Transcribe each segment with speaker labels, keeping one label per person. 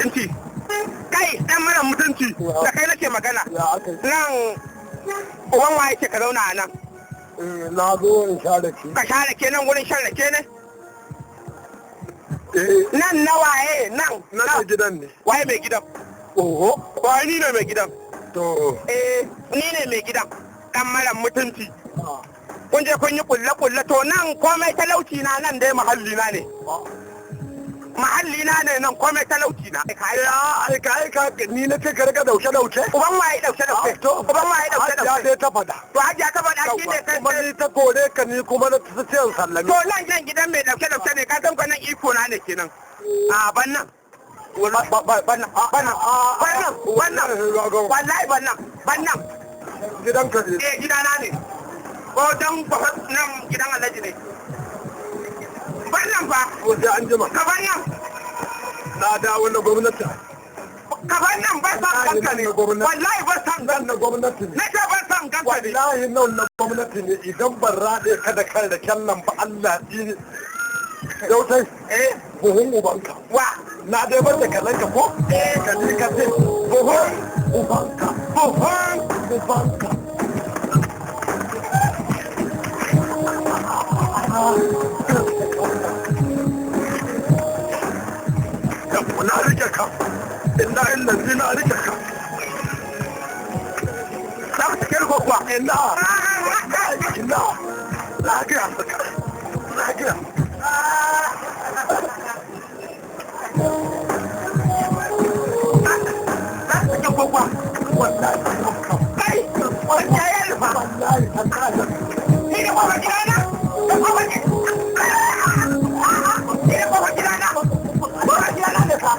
Speaker 1: mutunci. Kai dan mara mutunci da kai nake magana. Nan uban waye ke ka zauna a nan?
Speaker 2: Na zo in sha da ke.
Speaker 1: Ka sha rake nan wurin shan rake ne? Nan na waye nan?
Speaker 2: Na mai gidan ne.
Speaker 1: Waye mai gidan?
Speaker 2: Oho.
Speaker 1: Waye ni ne mai gidan?
Speaker 2: To.
Speaker 1: Ni ne mai gidan. Dan mara mutunci. Kun je kun yi kulle-kulle to nan komai talauci na nan dai mahalli na ne. Mahalli na ne nan komai talauci na.
Speaker 2: Aika ni na ce ka rika dauke.
Speaker 1: Uban waye dauke. Uban waye dauke.
Speaker 2: Ya dai ta fada.
Speaker 1: To hajiya ta fada shi ne kai.
Speaker 2: Kuma ni ta kore ka ni kuma na ta ce sallami.
Speaker 1: To nan gidan mai dauke ne ka san ko nan iko na ne kenan. A ban nan. Wannan. Wallahi wannan.
Speaker 2: Gidan ka ne.
Speaker 1: Gidana ne. Ko dan nan gidan Alhaji ne. Wannan fa.
Speaker 2: Ko sai an jima.
Speaker 1: Ka wannan.
Speaker 2: Na da wannan gwamnati.
Speaker 1: Ka wannan ba san ganka ne. Wallahi ba san
Speaker 2: ganka gwamnati ne.
Speaker 1: Na ce ba san ganka ne.
Speaker 2: Wallahi nan na gwamnati ne idan ban rade ka da kan da kyallan ba Allah ji. Yautai. Buhun ubanka.
Speaker 1: Wa.
Speaker 2: Na dai bar da kallon ka ko? Ka ce ka ce buhun ubanka. Buhun ubanka. Na rike ka. Inna illazi na rike ka.
Speaker 1: Za ku cikin ko kuwa?
Speaker 2: Inna. Lafiya saka. Lafiya.
Speaker 1: Kuwa
Speaker 2: wallahi
Speaker 1: kai wallahi ya rufa
Speaker 2: wallahi tallahi
Speaker 1: ni da kuma gidana da kuma gidana da ka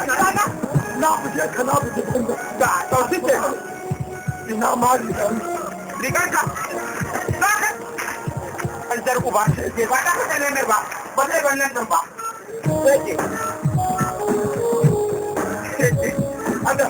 Speaker 1: gidana
Speaker 2: na fuje ka na fuje inda
Speaker 1: da to sike
Speaker 2: ina ma
Speaker 1: riganka saka an jar ku ba sai ba da ka ne ba ba sai ban nan ba sai ke ada